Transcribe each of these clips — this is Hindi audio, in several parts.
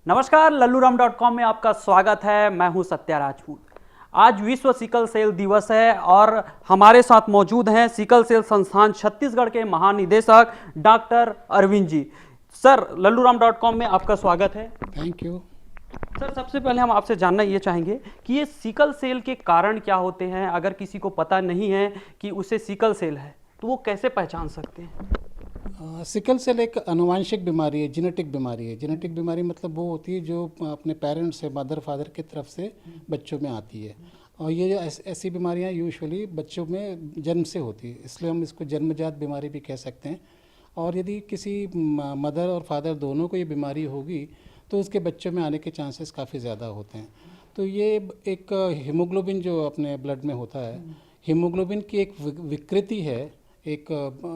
नमस्कार, लल्लूराम.com में आपका स्वागत है। मैं हूं सत्या राजपूत। आज विश्व सिकल सेल दिवस है और हमारे साथ मौजूद हैं सिकल सेल संस्थान छत्तीसगढ़ के महानिदेशक डॉक्टर अरविंद जी। सर, लल्लूराम.com में आपका स्वागत है। Thank you. सर, सबसे पहले हम आपसे जानना ये चाहेंगे कि ये सिकल सेल के कारण क्या होते हैं। अगर किसी को पता नहीं है कि उसे सिकल सेल है तो वो कैसे पहचान सकते हैं? सिकल सेल एक आनुवांशिक बीमारी है, जेनेटिक बीमारी है। जेनेटिक बीमारी मतलब वो होती है जो अपने पेरेंट्स से, मदर फादर की तरफ से बच्चों में आती है। और ये ऐसी बीमारियां यूजुअली बच्चों में जन्म से होती है, इसलिए हम इसको जन्मजात बीमारी भी कह सकते हैं। और यदि किसी मदर और फादर दोनों को ये बीमारी होगी तो उसके बच्चों में आने के चांसेस काफ़ी ज़्यादा होते हैं। तो ये एक हीमोग्लोबिन जो अपने ब्लड में होता है, हीमोग्लोबिन की एक विकृति है, एक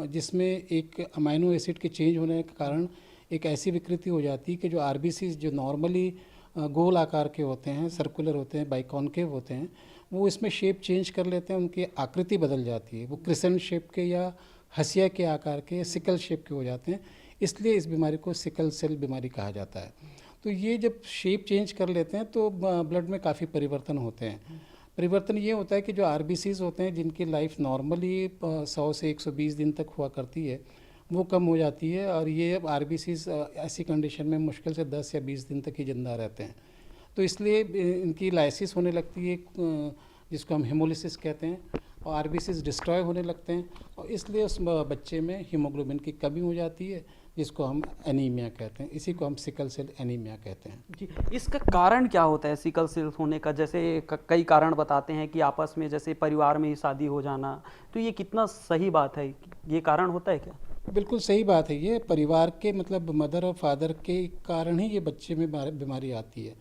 जिसमें एक अमाइनो एसिड के चेंज होने के कारण एक ऐसी विकृति हो जाती है कि जो आरबीसी जो नॉर्मली गोल आकार के होते हैं, सर्कुलर होते हैं, बाइकॉन्केव होते हैं, वो इसमें शेप चेंज कर लेते हैं, उनकी आकृति बदल जाती है। वो क्रिसेंट शेप के या हसिया के आकार के, सिकल शेप के हो जाते हैं। इसलिए इस बीमारी को सिकल सेल बीमारी कहा जाता है। तो ये जब शेप चेंज कर लेते हैं तो ब्लड में काफ़ी परिवर्तन होते हैं। परिवर्तन ये होता है कि जो आरबीसीज होते हैं, जिनकी लाइफ नॉर्मली 100 से 120 दिन तक हुआ करती है, वो कम हो जाती है। और ये आरबीसीज ऐसी कंडीशन में मुश्किल से 10 या 20 दिन तक ही जिंदा रहते हैं। तो इसलिए इनकी लाइसिस होने लगती है, जिसको हम हेमोलिसिस कहते हैं, और आरबीसीज डिस्ट्रॉय होने लगते हैं। और इसलिए उस बच्चे में हीमोग्लोबिन की कमी हो जाती है, जिसको हम एनीमिया कहते हैं। इसी को हम सिकल सेल एनीमिया कहते हैं। जी, इसका कारण क्या होता है सिकल सेल होने का? जैसे कई कारण बताते हैं कि आपस में जैसे परिवार में ही शादी हो जाना, तो ये कितना सही बात है? ये कारण होता है क्या? बिल्कुल सही बात है। ये परिवार के मतलब मदर और फादर के कारण ही ये बच्चे में बीमारी आती है।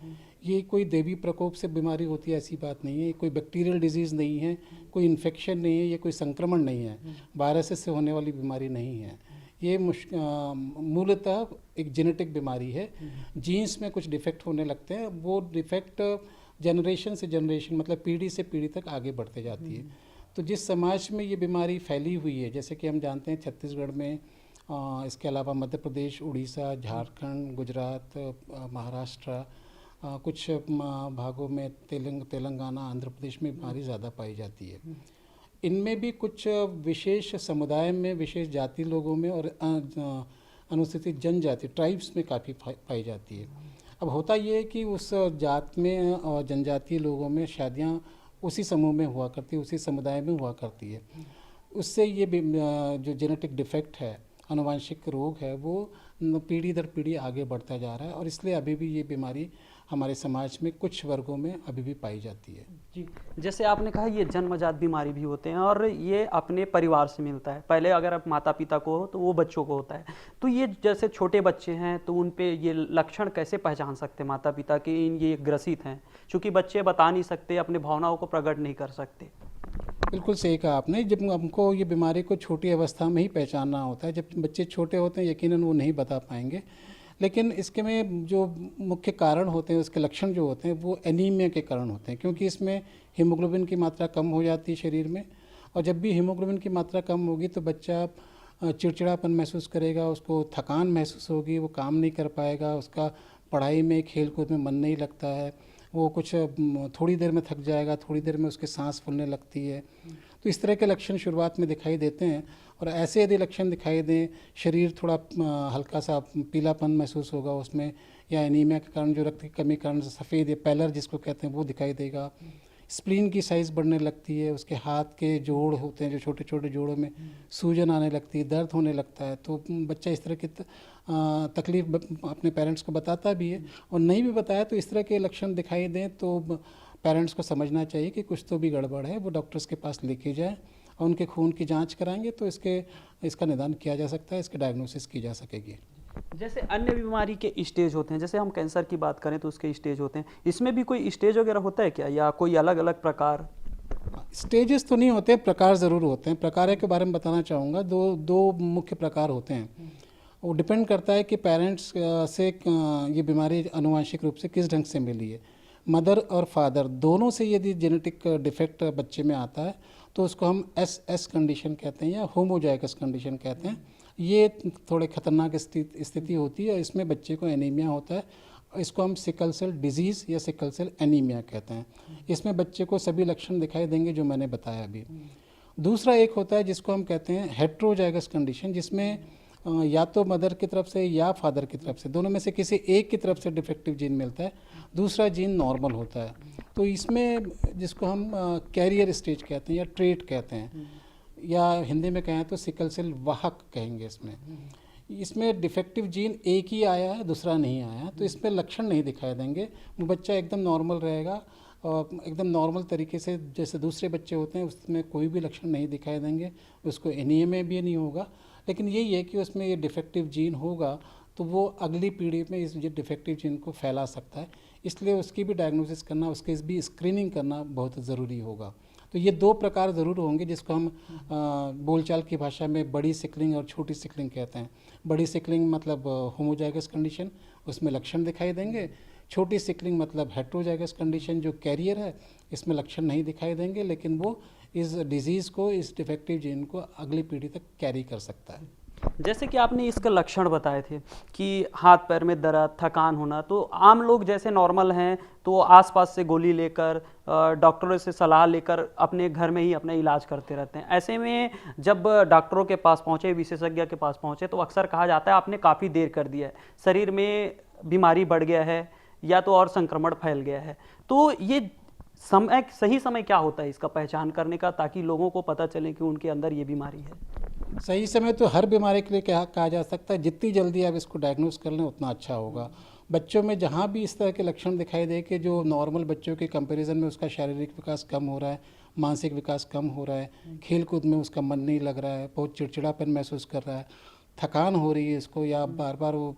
ये कोई देवी प्रकोप से बीमारी होती है ऐसी बात नहीं है। कोई बैक्टीरियल डिजीज़ नहीं है, कोई इन्फेक्शन नहीं है, ये कोई संक्रमण नहीं है, वायरस से होने वाली बीमारी नहीं है। ये मूलतः एक जेनेटिक बीमारी है। जीन्स में कुछ डिफेक्ट होने लगते हैं, वो डिफेक्ट जनरेशन से जनरेशन मतलब पीढ़ी से पीढ़ी तक आगे बढ़ते जाती है। तो जिस समाज में ये बीमारी फैली हुई है, जैसे कि हम जानते हैं छत्तीसगढ़ में, इसके अलावा मध्य प्रदेश, उड़ीसा, झारखंड, गुजरात, महाराष्ट्र, कुछ भागों में तेलंगाना, आंध्र प्रदेश में बीमारी ज़्यादा पाई जाती है। इनमें भी कुछ विशेष समुदाय में, विशेष जाति लोगों में और अनुसूचित जनजाति ट्राइब्स में काफ़ी पाई जाती है। अब होता ये है कि उस जात में और जनजातीय लोगों में शादियाँ उसी समूह में हुआ करती है, उसी समुदाय में हुआ करती है। उससे ये जो जेनेटिक डिफेक्ट है, आनुवांशिक रोग है, वो पीढ़ी दर पीढ़ी आगे बढ़ता जा रहा है। और इसलिए अभी भी ये बीमारी हमारे समाज में कुछ वर्गों में अभी भी पाई जाती है। जी, जैसे आपने कहा ये जन्मजात बीमारी भी होते हैं और ये अपने परिवार से मिलता है। पहले अगर आप माता पिता को हो तो वो बच्चों को होता है। तो ये जैसे छोटे बच्चे हैं तो उन पे ये लक्षण कैसे पहचान सकते हैं माता पिता कि ये ग्रसित हैं? क्योंकि बच्चे बता नहीं सकते, अपने भावनाओं को प्रकट नहीं कर सकते। बिल्कुल सही कहा आपने। जब हमको ये बीमारी को छोटी अवस्था में ही पहचानना होता है। जब बच्चे छोटे होते हैं यकीनन वो नहीं बता पाएंगे। लेकिन इसके में जो मुख्य कारण होते हैं, उसके लक्षण जो होते हैं, वो एनीमिया के कारण होते हैं, क्योंकि इसमें हीमोग्लोबिन की मात्रा कम हो जाती है शरीर में। और जब भी हीमोग्लोबिन की मात्रा कम होगी तो बच्चा चिड़चिड़ापन महसूस करेगा, उसको थकान महसूस होगी, वो काम नहीं कर पाएगा, उसका पढ़ाई में, खेल कूद में मन नहीं लगता है, वो कुछ थोड़ी देर में थक जाएगा, थोड़ी देर में उसके सांस फूलने लगती है। तो इस तरह के लक्षण शुरुआत में दिखाई देते हैं। और ऐसे यदि लक्षण दिखाई दें, शरीर थोड़ा हल्का सा पीलापन महसूस होगा उसमें, या एनीमिया के कारण जो रक्त की कमी के कारण सफ़ेद या पैलर जिसको कहते हैं वो दिखाई देगा। स्प्लीन की साइज़ बढ़ने लगती है, उसके हाथ के जोड़ होते हैं जो छोटे छोटे जोड़ों में सूजन आने लगती है, दर्द होने लगता है। तो बच्चा इस तरह की तकलीफ अपने पेरेंट्स को बताता भी है। और नहीं भी बताया तो इस तरह के लक्षण दिखाई दें तो पेरेंट्स को समझना चाहिए कि कुछ तो भी गड़बड़ है, वो डॉक्टर्स के पास लेके जाए और उनके खून की जांच कराएंगे तो इसका निदान किया जा सकता है, इसकी डायग्नोसिस की जा सकेगी। जैसे अन्य बीमारी के स्टेज होते हैं, जैसे हम कैंसर की बात करें तो उसके स्टेज होते हैं, इसमें भी कोई स्टेज वगैरह होता है क्या, या कोई अलग अलग प्रकार? स्टेजेस तो नहीं होते, प्रकार ज़रूर होते हैं। प्रकार के बारे में बताना चाहूँगा। दो मुख्य प्रकार होते हैं। वो डिपेंड करता है कि पेरेंट्स से ये बीमारी आनुवांशिक रूप से किस ढंग से मिली है। मदर और फादर दोनों से यदि जेनेटिक डिफेक्ट बच्चे में आता है तो उसको हम एस कंडीशन कहते हैं या होमोजाइगस कंडीशन कहते हैं। ये थोड़े खतरनाक स्थिति होती है। इसमें बच्चे को एनीमिया होता है इसको हम सिकल सेल डिजीज़ या सिकल सेल एनीमिया कहते हैं। इसमें बच्चे को सभी लक्षण दिखाई देंगे जो मैंने बताया अभी। दूसरा एक होता है जिसको हम कहते हैं हेट्रोजाइगस कंडीशन, जिसमें या तो मदर की तरफ से या फादर की तरफ से, दोनों में से किसी एक की तरफ से डिफेक्टिव जीन मिलता है, दूसरा जीन नॉर्मल होता है। तो इसमें जिसको हम कैरियर स्टेज कहते हैं या ट्रेट कहते हैं, या हिंदी में कहें तो सिकल सेल वाहक कहेंगे। इसमें डिफेक्टिव जीन एक ही आया है, दूसरा नहीं आया, तो इसमें लक्षण नहीं दिखाई देंगे। वो बच्चा एकदम नॉर्मल रहेगा और एकदम नॉर्मल तरीके से जैसे दूसरे बच्चे होते हैं, उसमें कोई भी लक्षण नहीं दिखाई देंगे, उसको एनीमिया भी नहीं होगा। लेकिन यही है कि उसमें ये डिफेक्टिव जीन होगा तो वो अगली पीढ़ी में इस डिफेक्टिव जीन को फैला सकता है, इसलिए उसकी भी डायग्नोसिस करना, उसकी भी स्क्रीनिंग करना बहुत ज़रूरी होगा। तो ये दो प्रकार ज़रूर होंगे जिसको हम बोलचाल की भाषा में बड़ी सिकलिंग और छोटी सिकलिंग कहते हैं। बड़ी सिकलिंग मतलब होमोजाइगस कंडीशन, उसमें लक्षण दिखाई देंगे। छोटी सिकलिंग मतलब हेट्रोजाइगस कंडीशन, जो कैरियर है, इसमें लक्षण नहीं दिखाई देंगे, लेकिन वो इस डिजीज़ को, इस डिफेक्टिव जीन को अगली पीढ़ी तक कैरी कर सकता है। जैसे कि आपने इसका लक्षण बताए थे कि हाथ पैर में दर्द, थकान होना, तो आम लोग जैसे नॉर्मल हैं तो आसपास से गोली लेकर, डॉक्टरों से सलाह लेकर अपने घर में ही अपना इलाज करते रहते हैं। ऐसे में जब डॉक्टरों के पास पहुँचे, विशेषज्ञ के पास पहुँचे, तो अक्सर कहा जाता है आपने काफ़ी देर कर दिया है, शरीर में बीमारी बढ़ गया है या तो और संक्रमण फैल गया है। तो ये सही समय क्या होता है इसका पहचान करने का, ताकि लोगों को पता चले कि उनके अंदर ये बीमारी है? सही समय तो हर बीमारी के लिए क्या कहा जा सकता है, जितनी जल्दी आप इसको डायग्नोस कर लें उतना अच्छा होगा। बच्चों में जहाँ भी इस तरह के लक्षण दिखाई दे कि जो नॉर्मल बच्चों के कंपैरिजन में उसका शारीरिक विकास कम हो रहा है, मानसिक विकास कम हो रहा है, खेल कूद में उसका मन नहीं लग रहा है, बहुत चिड़चिड़ापन महसूस कर रहा है, थकान हो रही है इसको, या बार बार वो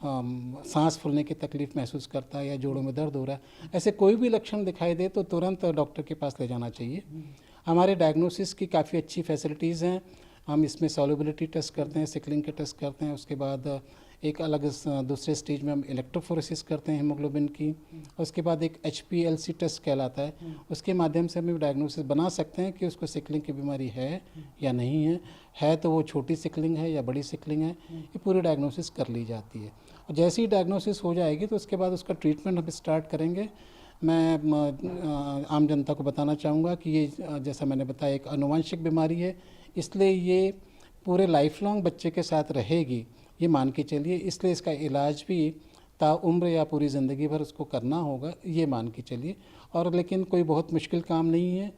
सांस फूलने की तकलीफ़ महसूस करता है या जोड़ों में दर्द हो रहा है, ऐसे कोई भी लक्षण दिखाई दे तो तुरंत डॉक्टर के पास ले जाना चाहिए। हमारे डायग्नोसिस की काफ़ी अच्छी फैसिलिटीज़ हैं। हम इसमें सॉल्युबिलिटी टेस्ट करते हैं, सिकलिंग के टेस्ट करते हैं, उसके बाद एक अलग दूसरे स्टेज में हम इलेक्ट्रोफोरेसिस करते हैं हीमोग्लोबिन की, उसके बाद एक HPLC टेस्ट कहलाता है, उसके माध्यम से हम डायग्नोसिस बना सकते हैं कि उसको सिकलिंग की बीमारी है या नहीं है तो वो छोटी सिकलिंग है या बड़ी सिकलिंग है, ये पूरी डायग्नोसिस कर ली जाती है। और जैसे ही डायग्नोसिस हो जाएगी तो उसके बाद उसका ट्रीटमेंट हम स्टार्ट करेंगे। मैं आम जनता को बताना चाहूँगा कि ये जैसा मैंने बताया एक आनुवंशिक बीमारी है, इसलिए ये पूरे लाइफ लॉन्ग बच्चे के साथ रहेगी, ये मान के चलिए। इसलिए इसका इलाज भी ताउम्र या पूरी ज़िंदगी भर उसको करना होगा, ये मान के चलिए। और लेकिन कोई बहुत मुश्किल काम नहीं है।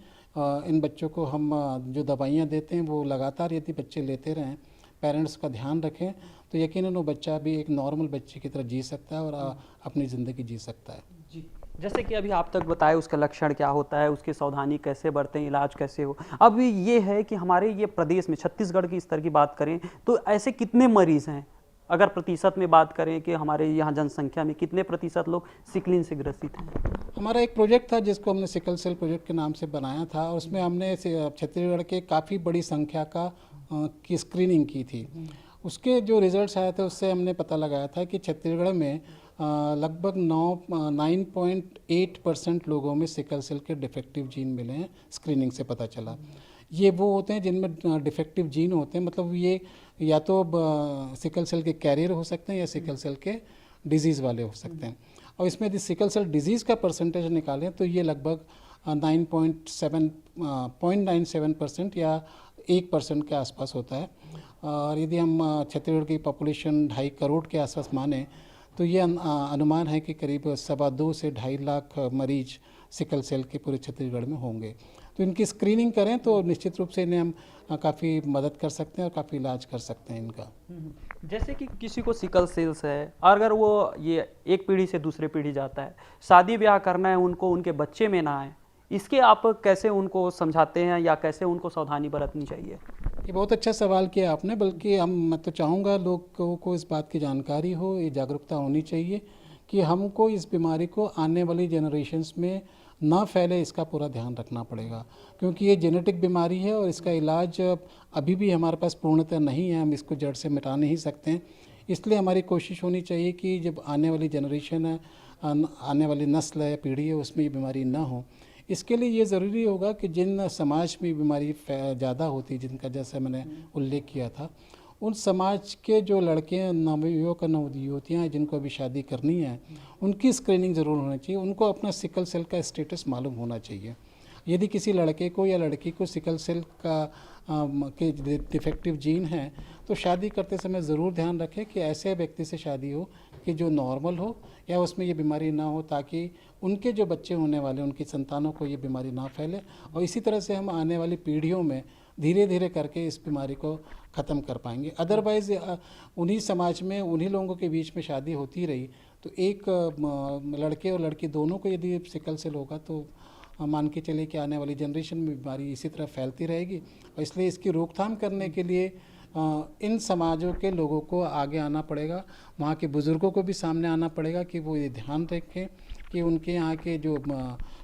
इन बच्चों को हम जो दवाइयाँ देते हैं वो लगातार यदि बच्चे लेते रहें, पेरेंट्स का ध्यान रखें, तो यकीनन वो बच्चा भी एक नॉर्मल बच्चे की तरह जी सकता है और अपनी ज़िंदगी जी सकता है। जी, जैसे कि अभी आप तक बताए उसका लक्षण क्या होता है, उसकी सावधानी कैसे बरतें, इलाज कैसे हो। अब ये है कि हमारे ये प्रदेश में, छत्तीसगढ़ की स्तर की बात करें तो ऐसे कितने मरीज़ हैं, अगर प्रतिशत में बात करें कि हमारे यहाँ जनसंख्या में कितने प्रतिशत लोग सिकलिन से ग्रसित हैं? हमारा एक प्रोजेक्ट था जिसको हमने सिकल सेल प्रोजेक्ट के नाम से बनाया था, और उसमें हमने छत्तीसगढ़ के काफ़ी बड़ी संख्या की स्क्रीनिंग की थी। उसके जो रिजल्ट्स आए थे उससे हमने पता लगाया था कि छत्तीसगढ़ में लगभग 9.8% लोगों में सिकल सेल के डिफेक्टिव जीन मिले हैं, स्क्रीनिंग से पता चला। ये वो होते हैं जिनमें डिफेक्टिव जीन होते हैं, मतलब ये या तो सिकल सेल के कैरियर हो सकते हैं या सिकल सेल के डिजीज़ वाले हो सकते हैं। और इसमें यदि सिकल सेल डिजीज़ का परसेंटेज निकालें तो ये लगभग 0.97% या 1% के आसपास होता है। और यदि हम छत्तीसगढ़ की पॉपुलेशन 2.5 करोड़ के आसपास माने तो ये अनुमान है कि करीब 2.25 से 2.5 लाख मरीज सिकल सेल के पूरे छत्तीसगढ़ में होंगे। तो इनकी स्क्रीनिंग करें तो निश्चित रूप से इन्हें हम काफ़ी मदद कर सकते हैं और काफ़ी इलाज कर सकते हैं इनका। जैसे कि किसी को सिकल सेल्स है, अगर वो ये एक पीढ़ी से दूसरे पीढ़ी जाता है, शादी ब्याह करना है उनको, उनके बच्चे में ना आए, इसके आप कैसे उनको समझाते हैं या कैसे उनको सावधानी बरतनी चाहिए? ये बहुत अच्छा सवाल किया आपने, बल्कि मैं तो चाहूँगा लोगों को इस बात की जानकारी हो, ये जागरूकता होनी चाहिए कि हमको इस बीमारी को आने वाली जनरेशन्स में ना फैले, इसका पूरा ध्यान रखना पड़ेगा, क्योंकि ये जेनेटिक बीमारी है और इसका इलाज अभी भी हमारे पास पूर्णतः नहीं है, हम इसको जड़ से मिटा नहीं सकते हैं। इसलिए हमारी कोशिश होनी चाहिए कि जब आने वाली जनरेशन है, आने वाली नस्ल है, पीढ़ी है, उसमें ये बीमारी ना हो। इसके लिए ये ज़रूरी होगा कि जिन समाज में बीमारी ज़्यादा होती, जिनका जैसे मैंने उल्लेख किया था, उन समाज के जो लड़के हैं, नवयुवक और नवयुवतियाँ हैं जिनको अभी शादी करनी है, उनकी स्क्रीनिंग ज़रूर होनी चाहिए। उनको अपना सिकल सेल का स्टेटस मालूम होना चाहिए। यदि किसी लड़के को या लड़की को सिकल सेल का के डिफेक्टिव जीन है, तो शादी करते समय ज़रूर ध्यान रखें कि ऐसे व्यक्ति से शादी हो कि जो नॉर्मल हो या उसमें ये बीमारी ना हो, ताकि उनके जो बच्चे होने वाले, उनकी संतानों को ये बीमारी ना फैले। और इसी तरह से हम आने वाली पीढ़ियों में धीरे धीरे करके इस बीमारी को ख़त्म कर पाएंगे। अदरवाइज़ उन्हीं समाज में, उन्हीं लोगों के बीच में शादी होती रही तो एक लड़के और लड़की दोनों को यदि सिकल सेल होगा तो मान के चलिए कि आने वाली जनरेशन में बीमारी इसी तरह फैलती रहेगी। और इसलिए इसकी रोकथाम करने के लिए इन समाजों के लोगों को आगे आना पड़ेगा, वहाँ के बुज़ुर्गों को भी सामने आना पड़ेगा कि वो ये ध्यान रखें कि उनके यहाँ के जो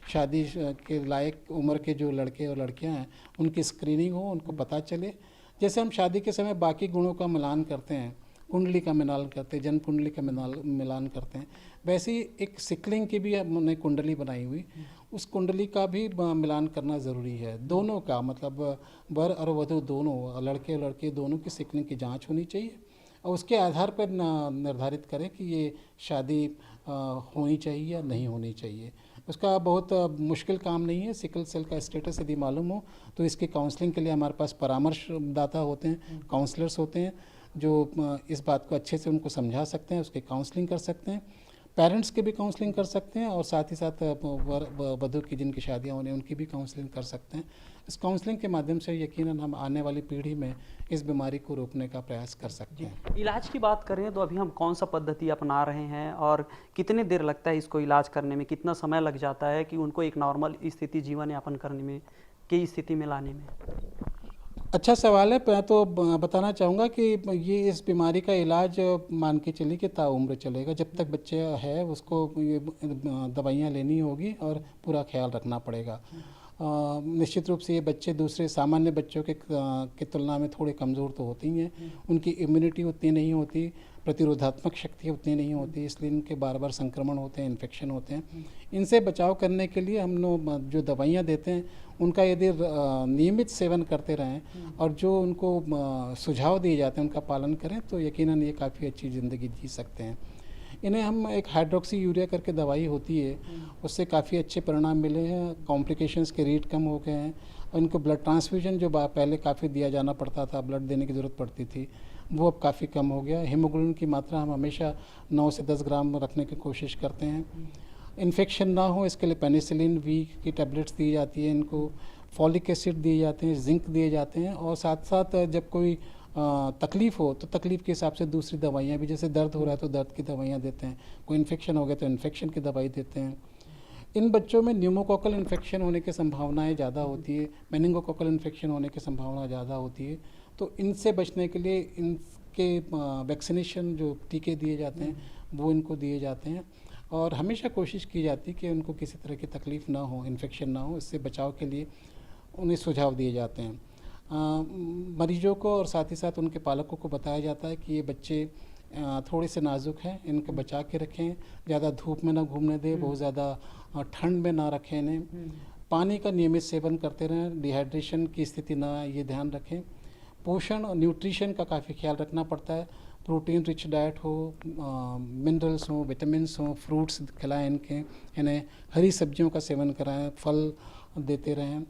शादी के लायक उम्र के जो लड़के और लड़कियाँ हैं उनकी स्क्रीनिंग हो, उनको पता चले। जैसे हम शादी के समय बाकी गुणों का मिलान करते हैं, कुंडली का मिलान करते हैं, जन्म कुंडली का मिलान करते हैं, वैसे ही एक सिकलिंग की भी हमने कुंडली बनाई हुई, उस कुंडली का भी मिलान करना ज़रूरी है। दोनों का मतलब वर और वधू दोनों, लड़के और लड़के दोनों की सिकलिंग की जांच होनी चाहिए और उसके आधार पर निर्धारित करें कि ये शादी होनी चाहिए या नहीं होनी चाहिए। उसका बहुत मुश्किल काम नहीं है। सिकल सेल का स्टेटस यदि मालूम हो तो इसकी काउंसलिंग के लिए हमारे पास परामर्शदाता होते हैं, काउंसलर्स होते हैं जो इस बात को अच्छे से उनको समझा सकते हैं, उसकी काउंसलिंग कर सकते हैं। पेरेंट्स की भी काउंसलिंग कर सकते हैं और साथ ही साथ वधू की जिनकी शादियाँ होने उनकी भी काउंसलिंग कर सकते हैं। इस काउंसलिंग के माध्यम से यकीनन हम आने वाली पीढ़ी में इस बीमारी को रोकने का प्रयास कर सकते हैं। इलाज की बात करें तो अभी हम कौन सा पद्धति अपना रहे हैं और कितनी देर लगता है इसको इलाज करने में, कितना समय लग जाता है कि उनको एक नॉर्मल स्थिति जीवन यापन करने में, की स्थिति में लाने में? अच्छा सवाल है। मैं तो बताना चाहूँगा कि ये इस बीमारी का इलाज मान के चलिए कि ताउम्र चलेगा। जब तक बच्चे है उसको ये दवाइयाँ लेनी होगी और पूरा ख्याल रखना पड़ेगा। निश्चित रूप से ये बच्चे दूसरे सामान्य बच्चों के तुलना में थोड़े कमज़ोर तो होती हैं, उनकी इम्यूनिटी उतनी नहीं होती, प्रतिरोधात्मक शक्ति उतनी नहीं होती, इसलिए इनके बार बार संक्रमण होते हैं, इन्फेक्शन होते हैं। इनसे बचाव करने के लिए हम लोग जो दवाइयाँ देते हैं उनका यदि नियमित सेवन करते रहें और जो उनको सुझाव दिए जाते हैं उनका पालन करें तो यकीनन ये काफ़ी अच्छी ज़िंदगी जी सकते हैं। इन्हें हम एक हाइड्रोक्सी यूरिया करके दवाई होती है, उससे काफ़ी अच्छे परिणाम मिले हैं, कॉम्प्लिकेशंस के रेट कम हो गए हैं और इनको ब्लड ट्रांसफ्यूजन जो पहले काफ़ी दिया जाना पड़ता था, ब्लड देने की ज़रूरत पड़ती थी, वो अब काफ़ी कम हो गया। हीमोग्लोबिन की मात्रा हम हमेशा 9 से 10 ग्राम रखने की कोशिश करते हैं। इन्फेक्शन ना हो इसके लिए पेनिसिलिन वी की टैबलेट्स दी जाती है, इनको फॉलिक एसिड दिए जाते हैं, जिंक दिए जाते हैं और साथ साथ जब कोई तकलीफ़ हो तो तकलीफ़ के हिसाब से दूसरी दवाइयाँ भी, जैसे दर्द हो रहा है तो दर्द की दवाइयाँ देते हैं, कोई इन्फेक्शन हो गया तो इन्फेक्शन की दवाई देते हैं। इन बच्चों में न्यूमोकोकल इन्फेक्शन होने की संभावनाएं ज़्यादा होती है, मेनिंगोकोकल इन्फेक्शन होने की संभावना ज़्यादा होती है, तो इनसे बचने के लिए इनके वैक्सीनेशन जो टीके दिए जाते हैं वो इनको दिए जाते हैं और हमेशा कोशिश की जाती है कि उनको किसी तरह की तकलीफ़ ना हो, इन्फेक्शन ना हो, इससे बचाव के लिए उन्हें सुझाव दिए जाते हैं। मरीजों को और साथ ही साथ उनके पालकों को बताया जाता है कि ये बच्चे थोड़े से नाजुक हैं, इनको बचा के रखें, ज़्यादा धूप में ना घूमने दें, बहुत ज़्यादा ठंड में ना रखें इन्हें, पानी का नियमित सेवन करते रहें, डिहाइड्रेशन की स्थिति ना ये ध्यान रखें। पोषण और न्यूट्रिशन का काफ़ी ख्याल रखना पड़ता है, प्रोटीन रिच डाइट हो, मिनरल्स हो, विटामिन्स हो, फ्रूट्स खिलाएँ इन्हें हरी सब्जियों का सेवन कराएँ, फल देते रहें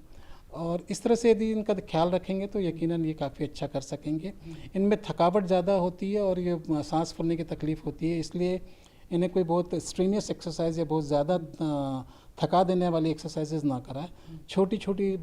और इस तरह से यदि इनका ख्याल रखेंगे तो यकीनन ये काफ़ी अच्छा कर सकेंगे। इनमें थकावट ज़्यादा होती है और ये सांस फूलने की तकलीफ़ होती है, इसलिए इन्हें कोई बहुत स्ट्रीनियस एक्सरसाइज या बहुत ज़्यादा थका देने वाली एक्सरसाइजेज ना कराएं, छोटी छोटी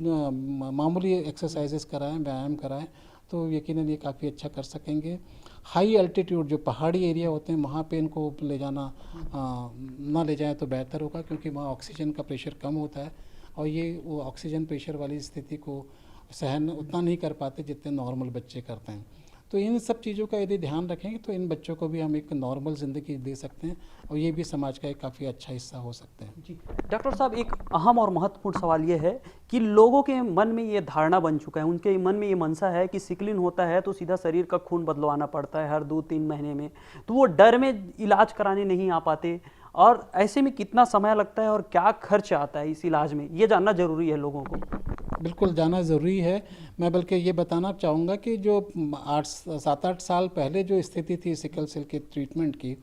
मामूली एक्सरसाइजेज कराएं, व्यायाम कराएं तो यकीनन ये काफ़ी अच्छा कर सकेंगे। हाई अल्टीट्यूड जो पहाड़ी एरिया होते हैं वहाँ पे इनको ले जाना ना ले जाएं तो बेहतर होगा, क्योंकि वहाँ ऑक्सीजन का प्रेशर कम होता है और ये वो ऑक्सीजन प्रेशर वाली स्थिति को सहन उतना नहीं कर पाते जितने नॉर्मल बच्चे करते हैं। तो इन सब चीज़ों का यदि ध्यान रखेंगे तो इन बच्चों को भी हम एक नॉर्मल ज़िंदगी दे सकते हैं और ये भी समाज का एक काफ़ी अच्छा हिस्सा हो सकते हैं। जी डॉक्टर साहब, एक अहम और महत्वपूर्ण सवाल ये है कि लोगों के मन में ये धारणा बन चुका है, उनके मन में ये मनसा है कि सिकलिन होता है तो सीधा शरीर का खून बदलवाना पड़ता है हर 2-3 महीने में, तो वो डर में इलाज कराने नहीं आ पाते और ऐसे में कितना समय लगता है और क्या खर्च आता है इस इलाज में, ये जानना जरूरी है लोगों को। बिल्कुल जाना ज़रूरी है। मैं बल्कि ये बताना चाहूँगा कि जो 7-8 साल पहले जो स्थिति थी सिकल सेल के ट्रीटमेंट की,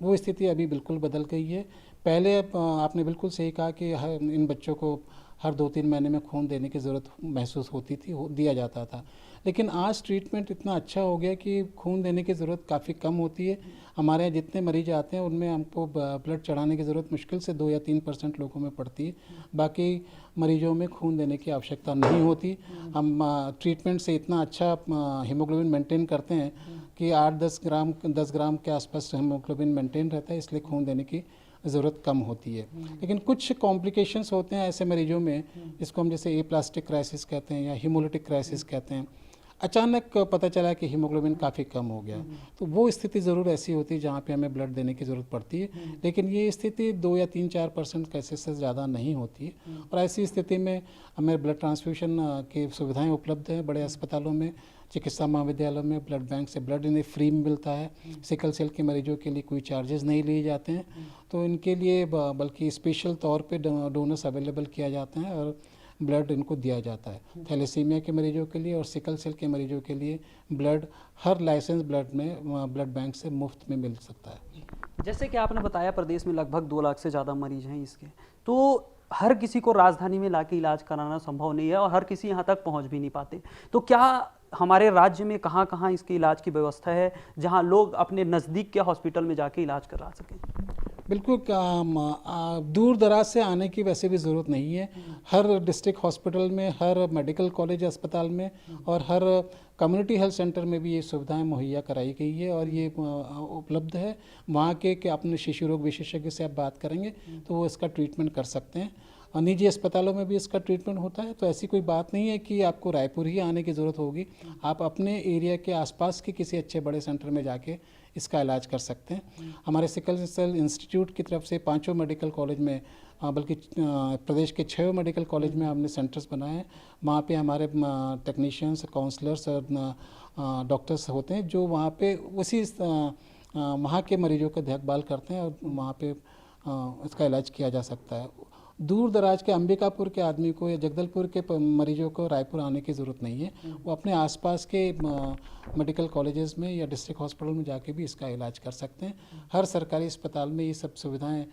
वो स्थिति अभी बिल्कुल बदल गई है। पहले आपने बिल्कुल सही कहा कि इन बच्चों को हर 2-3 महीने में खून देने की ज़रूरत महसूस होती थी, दिया जाता था। लेकिन आज ट्रीटमेंट इतना अच्छा हो गया कि खून देने की ज़रूरत काफ़ी कम होती है। हमारे यहाँ जितने मरीज आते हैं उनमें हमको ब्लड चढ़ाने की ज़रूरत मुश्किल से 2 या 3% लोगों में पड़ती है। बाकी मरीजों में खून देने की आवश्यकता नहीं होती। हम ट्रीटमेंट से इतना अच्छा हीमोग्लोबिन मेंटेन करते हैं कि 10 ग्राम के आसपास हीमोग्लोबिन मेंटेन रहता है, इसलिए खून देने की ज़रूरत कम होती है। लेकिन कुछ कॉम्प्लिकेशंस होते हैं ऐसे मरीजों में, जिसको हम जैसे एप्लास्टिक क्राइसिस कहते हैं या हीमोलिटिक क्राइसिस कहते हैं। अचानक पता चला कि हीमोग्लोबिन काफ़ी कम हो गया, तो वो स्थिति ज़रूर ऐसी होती है जहाँ पे हमें ब्लड देने की ज़रूरत पड़ती है। लेकिन ये स्थिति 2 या 3-4% केसेस से ज़्यादा नहीं होती है। और ऐसी स्थिति में हमें ब्लड ट्रांसफ्यूशन की सुविधाएं उपलब्ध हैं बड़े अस्पतालों में, चिकित्सा महाविद्यालयों में। ब्लड बैंक से ब्लड इन्हें फ्री में मिलता है। सिकल सेल के मरीजों के लिए कोई चार्जेस नहीं लिए जाते हैं, तो इनके लिए बल्कि स्पेशल तौर पे डोनर्स अवेलेबल किया जाते हैं और ब्लड इनको दिया जाता है। थैलेसीमिया के मरीजों के लिए और सिकल सेल के मरीजों के लिए ब्लड हर लाइसेंस ब्लड बैंक से मुफ्त में मिल सकता है। जैसे कि आपने बताया प्रदेश में लगभग 2 लाख से ज़्यादा मरीज हैं इसके, तो हर किसी को राजधानी में लाके इलाज कराना संभव नहीं है और हर किसी यहाँ तक पहुँच भी नहीं पाते। तो क्या हमारे राज्य में कहाँ कहाँ इसके इलाज की व्यवस्था है जहाँ लोग अपने नज़दीक के हॉस्पिटल में जाके इलाज करा सकें? बिल्कुल दूर दराज से आने की वैसे भी ज़रूरत नहीं है। हर डिस्ट्रिक्ट हॉस्पिटल में, हर मेडिकल कॉलेज अस्पताल में और हर कम्युनिटी हेल्थ सेंटर में भी ये सुविधाएं मुहैया कराई गई है और ये उपलब्ध है। वहाँ के कि अपने शिशु रोग विशेषज्ञ से आप बात करेंगे तो वो इसका ट्रीटमेंट कर सकते हैं। और निजी अस्पतालों में भी इसका ट्रीटमेंट होता है, तो ऐसी कोई बात नहीं है कि आपको रायपुर ही आने की ज़रूरत होगी। आप अपने एरिया के आसपास के किसी अच्छे बड़े सेंटर में जाके इसका इलाज कर सकते हैं। हमारे सिकल सेल इंस्टीट्यूट की तरफ से 5 मेडिकल कॉलेज में, बल्कि प्रदेश के 6 मेडिकल कॉलेज में हमने सेंटर्स बनाए हैं। वहाँ पे हमारे टेक्नीशियंस, काउंसलर्स और डॉक्टर्स होते हैं जो वहाँ पे उसी वहाँ के मरीजों का देखभाल करते हैं और वहाँ पे इसका इलाज किया जा सकता है। दूर दराज के अंबिकापुर के आदमी को या जगदलपुर के मरीजों को रायपुर आने की ज़रूरत नहीं है। वो अपने आसपास के मेडिकल कॉलेजेस में या डिस्ट्रिक्ट हॉस्पिटल में जाके भी इसका इलाज कर सकते हैं। हर सरकारी अस्पताल में ये सब सुविधाएं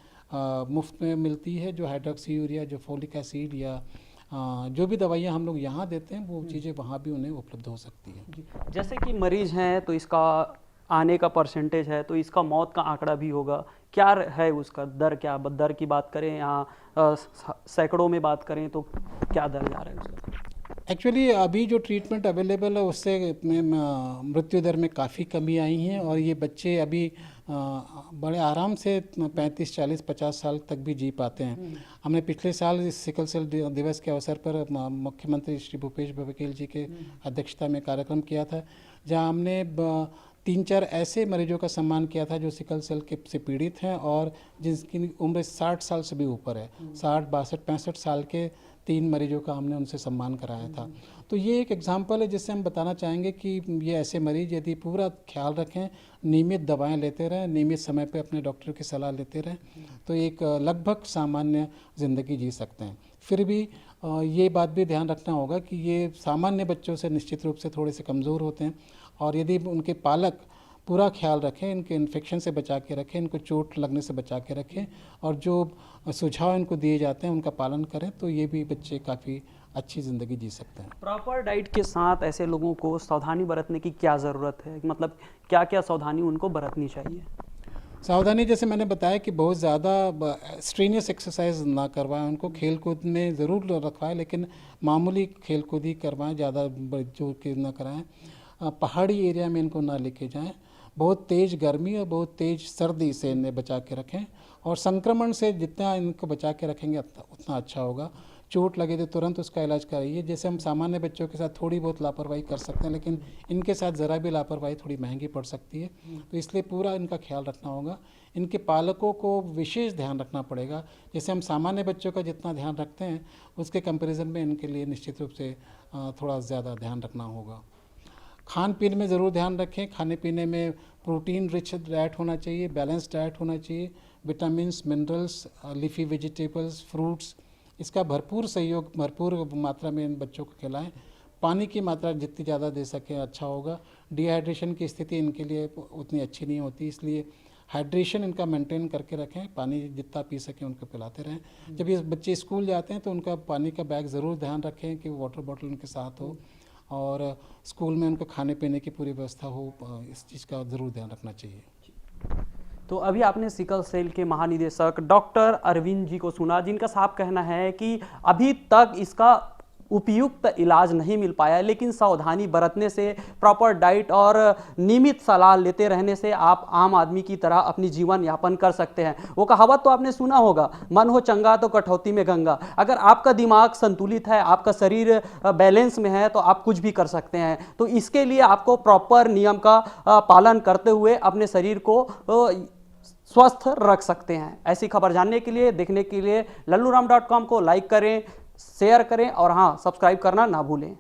मुफ्त में मिलती है। जो हाइड्रोक्सी यूरिया, जो फोलिक एसिड या जो भी दवाइयाँ हम लोग यहाँ देते हैं वो चीज़ें वहाँ भी उन्हें उपलब्ध हो सकती हैं। जैसे कि मरीज हैं तो इसका आने का परसेंटेज है, तो इसका मौत का आंकड़ा भी होगा, क्या है उसका दर? क्या दर की बात करें या सैकड़ों में बात करें तो क्या दर जा रहा है उसका? एक्चुअली अभी जो ट्रीटमेंट अवेलेबल है उससे मृत्यु दर में काफ़ी कमी आई है और ये बच्चे अभी बड़े आराम से 35, 40, 50 साल तक भी जी पाते हैं। हमने पिछले साल इस सिकल सेल दिवस के अवसर पर मुख्यमंत्री श्री भूपेश बघेल जी के अध्यक्षता में कार्यक्रम किया था, जहां हमने 3-4 ऐसे मरीजों का सम्मान किया था जो सिकल सेल के से पीड़ित हैं और जिनकी उम्र 60 साल से भी ऊपर है। 60, 62, 65 साल के 3 मरीजों का हमने उनसे सम्मान कराया था। तो ये एक एग्जाम्पल है जिससे हम बताना चाहेंगे कि ये ऐसे मरीज यदि पूरा ख्याल रखें, नियमित दवाएं लेते रहें, नियमित समय पे अपने डॉक्टर की सलाह लेते रहें, तो एक लगभग सामान्य ज़िंदगी जी सकते हैं। फिर भी ये बात भी ध्यान रखना होगा कि ये सामान्य बच्चों से निश्चित रूप से थोड़े से कमज़ोर होते हैं और यदि उनके पालक पूरा ख्याल रखें, इनके इन्फेक्शन से बचा के रखें, इनको चोट लगने से बचा के रखें और जो सुझाव इनको दिए जाते हैं उनका पालन करें, तो ये भी बच्चे काफ़ी अच्छी ज़िंदगी जी सकते हैं। प्रॉपर डाइट के साथ ऐसे लोगों को सावधानी बरतने की क्या ज़रूरत है? मतलब क्या क्या सावधानी उनको बरतनी चाहिए? सावधानी जैसे मैंने बताया कि बहुत ज़्यादा स्ट्रेनियस एक्सरसाइज ना करवाएं, उनको खेल कूद में ज़रूर रखवाएं, लेकिन मामूली खेल कूद ही करवाएं, ज़्यादा जोर के ना कराएं। पहाड़ी एरिया में इनको ना लेके जाएं। बहुत तेज़ गर्मी और बहुत तेज़ सर्दी से इन्हें बचा के रखें और संक्रमण से जितना इनको बचा के रखेंगे उतना अच्छा होगा। चोट लगे तो तुरंत उसका इलाज कराइए। जैसे हम सामान्य बच्चों के साथ थोड़ी बहुत लापरवाही कर सकते हैं, लेकिन इनके साथ ज़रा भी लापरवाही थोड़ी महंगी पड़ सकती है, तो इसलिए पूरा इनका ख्याल रखना होगा। इनके पालकों को विशेष ध्यान रखना पड़ेगा। जैसे हम सामान्य बच्चों का जितना ध्यान रखते हैं उसके कंपेरिजन में इनके लिए निश्चित रूप से थोड़ा ज़्यादा ध्यान रखना होगा। खान पीने में ज़रूर ध्यान रखें। खाने पीने में प्रोटीन रिच डाइट होना चाहिए, बैलेंस डाइट होना चाहिए, vitamins, minerals, leafy vegetables, fruits इसका भरपूर सहयोग, भरपूर मात्रा में इन बच्चों को खिलाएं। पानी की मात्रा जितनी ज़्यादा दे सकें अच्छा होगा। डिहाइड्रेशन की स्थिति इनके लिए उतनी अच्छी नहीं होती, इसलिए हाइड्रेशन इनका मेंटेन करके रखें। पानी जितना पी सकें उनको पिलाते रहें। जब ये बच्चे स्कूल जाते हैं तो उनका पानी का बैग ज़रूर ध्यान रखें कि वाटर बॉटल उनके साथ हो, और स्कूल में उनको खाने पीने की पूरी व्यवस्था हो। इस चीज़ का ज़रूर ध्यान रखना चाहिए। तो अभी आपने सिकल सेल के महानिदेशक डॉक्टर अरविंद जी को सुना, जिनका साफ कहना है कि अभी तक इसका उपयुक्त इलाज नहीं मिल पाया, लेकिन सावधानी बरतने से, प्रॉपर डाइट और नियमित सलाह लेते रहने से आप आम आदमी की तरह अपनी जीवन यापन कर सकते हैं। वो कहावत तो आपने सुना होगा, मन हो चंगा तो कटौती में गंगा। अगर आपका दिमाग संतुलित है, आपका शरीर बैलेंस में है, तो आप कुछ भी कर सकते हैं। तो इसके लिए आपको प्रॉपर नियम का पालन करते हुए अपने शरीर को स्वस्थ रख सकते हैं। ऐसी खबर जानने के लिए, देखने के लिए lalluram.com को लाइक करें, शेयर करें और हाँ, सब्सक्राइब करना ना भूलें।